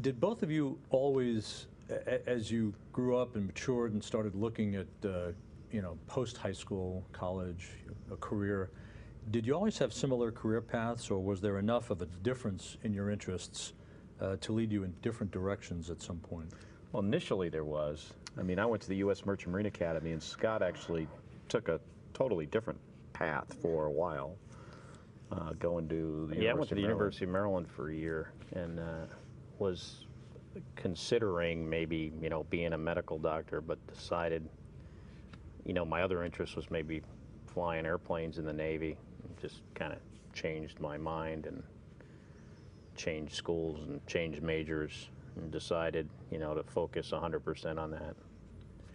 Did both of you always, as you grew up and matured and started looking at, post-high school, college, a career, did you always have similar career paths, or was there enough of a difference in your interests to lead you in different directions at some point? Well, initially there was. I mean, I went to the U.S. Merchant Marine Academy, and Scott actually took a totally different path for a while, going to the University of Maryland. I went to the University of Maryland for a year, and was considering maybe, being a medical doctor, but decided, my other interest was maybe flying airplanes in the Navy. Just kind of changed my mind and changed schools and changed majors and decided, to focus 100% on that.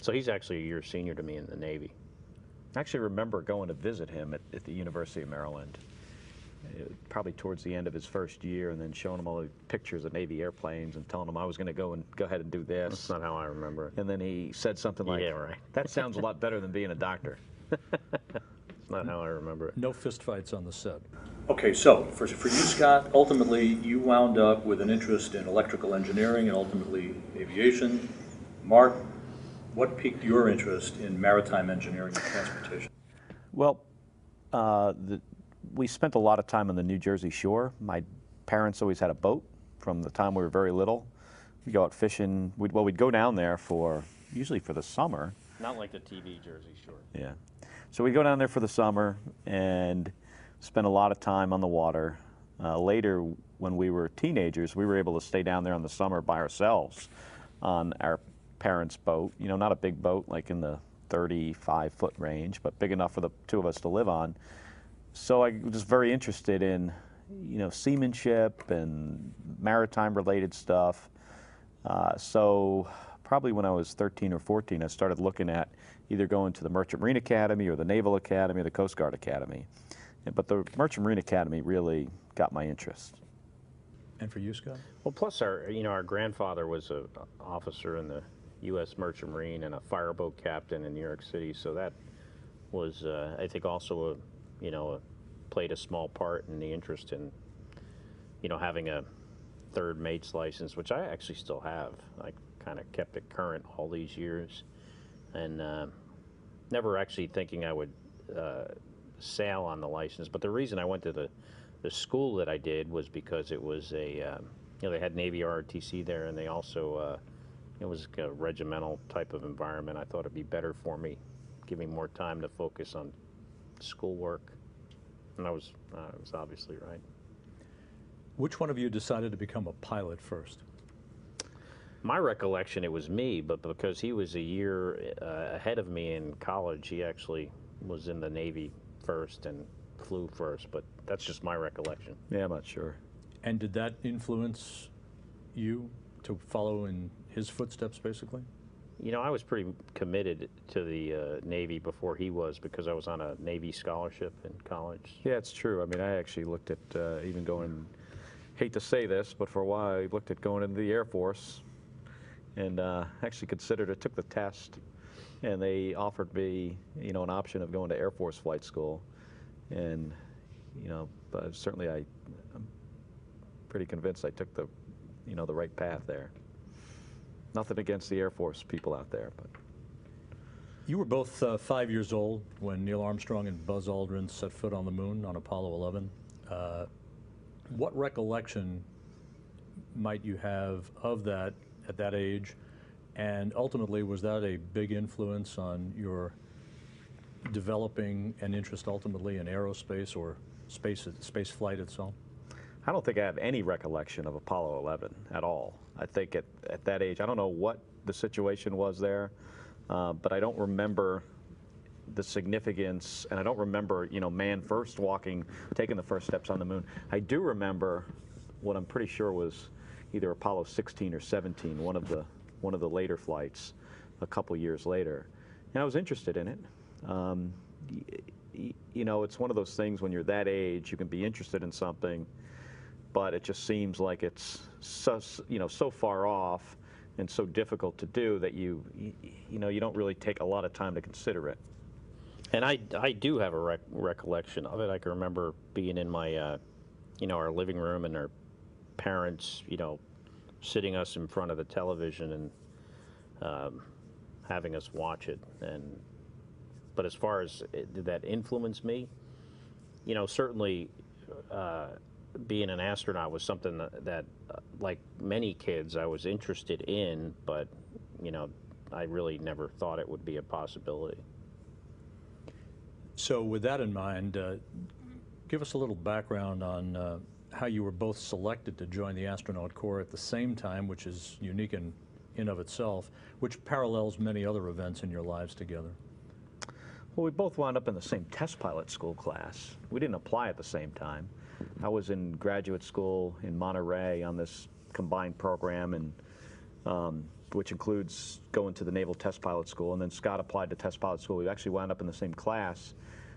So he's actually a year senior to me in the Navy. I actually remember going to visit him at the University of Maryland, probably towards the end of his first year, and then showing him all the pictures of Navy airplanes and telling him I was going to go ahead and do this. That's not how I remember it. And then he said something like, "Yeah, right. That sounds a lot better than being a doctor." That's not how I remember it. No fistfights on the set. Okay, so for you, Scott, ultimately you wound up with an interest in electrical engineering and ultimately aviation. Mark, what piqued your interest in maritime engineering and transportation? Well, we spent a lot of time on the New Jersey shore. My parents always had a boat from the time we were very little. We'd go out fishing. We'd go down there usually for the summer. Not like the TV Jersey Shore. Yeah. So we'd go down there for the summer and spend a lot of time on the water. Later, when we were teenagers, we were able to stay down there in the summer by ourselves on our parents' boat. Not a big boat like in the 35-foot range, but big enough for the two of us to live on. So I was very interested in, seamanship and maritime-related stuff. So probably when I was 13 or 14, I started looking at either going to the Merchant Marine Academy or the Naval Academy or the Coast Guard Academy. But the Merchant Marine Academy really got my interest. And for you, Scott? Well, plus our grandfather was an officer in the U.S. Merchant Marine and a fireboat captain in New York City, so that was, I think, also played a small part in the interest in, having a third mate's license, which I actually still have. I kind of kept it current all these years, and never actually thinking I would sail on the license. But the reason I went to the school that I did was because it was a, they had Navy ROTC there, and they also, it was a regimental type of environment. I thought it'd be better for me, giving more time to focus on schoolwork. And I was obviously right. Which one of you decided to become a pilot first? My recollection, it was me, but because he was a year ahead of me in college, he actually was in the Navy first and flew first, but that's just my recollection. Yeah, I'm not sure. And did that influence you to follow in his footsteps, basically? I was pretty committed to the Navy before he was, because I was on a Navy scholarship in college. Yeah, it's true. I mean, I actually looked at even going, hate to say this, but for a while I looked at going into the Air Force, and actually considered it, took the test, and they offered me, an option of going to Air Force flight school. And, but certainly I'm pretty convinced I took the, the right path there. Nothing against the Air Force people out there, but. You were both 5 years old when Neil Armstrong and Buzz Aldrin set foot on the moon on Apollo 11. What recollection might you have of that at that age? And ultimately, was that a big influence on your developing an interest ultimately in aerospace or space flight itself? I don't think I have any recollection of Apollo 11 at all. I think at that age, I don't know what the situation was there, but I don't remember the significance, and I don't remember, man first taking the first steps on the moon. I do remember what I'm pretty sure was either Apollo 16 or 17, one of the later flights, a couple years later, and I was interested in it. It's one of those things when you're that age, you can be interested in something, but it just seems like it's so far off and so difficult to do that you don't really take a lot of time to consider it. And I do have a recollection of it. I can remember being in my, our living room, and our parents, sitting us in front of the television and having us watch it. But as far as did that influence me, you know, certainly being an astronaut was something that like many kids, I was interested in, but, you know, I really never thought it would be a possibility. So with that in mind, give us a little background on how you were both selected to join the astronaut corps at the same time, which is unique in of itself, which parallels many other events in your lives together. Well, we both wound up in the same test pilot school class. We didn't apply at the same time. I was in graduate school in Monterey on this combined program, and which includes going to the Naval Test Pilot School, and then Scott applied to Test Pilot School. We actually wound up in the same class.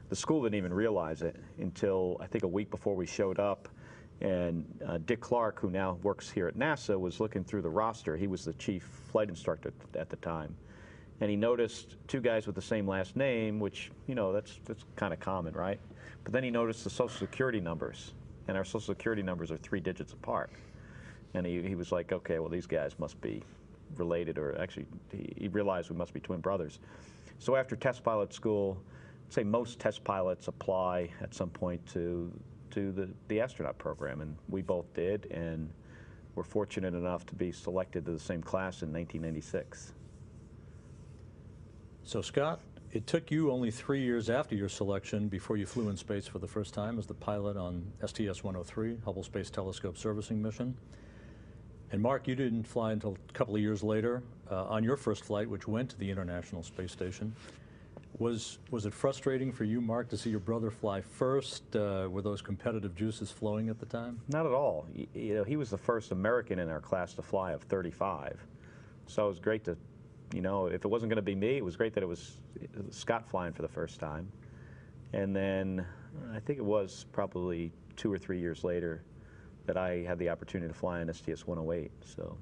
The school didn't even realize it until I think a week before we showed up, and Dick Clark, who now works here at NASA, was looking through the roster. He was the chief flight instructor at the time. And he noticed two guys with the same last name, which, you know, that's kind of common, right? But then he noticed the Social Security numbers, and our Social Security numbers are 3 digits apart. And he was like, okay, well, these guys must be related, or actually, he realized we must be twin brothers. So after test pilot school, I'd say most test pilots apply at some point to the astronaut program, and we both did, and were fortunate enough to be selected to the same class in 1996. So Scott, it took you only 3 years after your selection before you flew in space for the first time as the pilot on STS-103, Hubble Space Telescope Servicing Mission. And Mark, you didn't fly until a couple of years later on your first flight, which went to the International Space Station. Was it frustrating for you, Mark, to see your brother fly first? Were those competitive juices flowing at the time? Not at all. You know, he was the first American in our class to fly of 35. So it was great to, you know, if it wasn't going to be me, it was great that it was Scott flying for the first time. And then I think it was probably 2 or 3 years later that I had the opportunity to fly on STS-108. So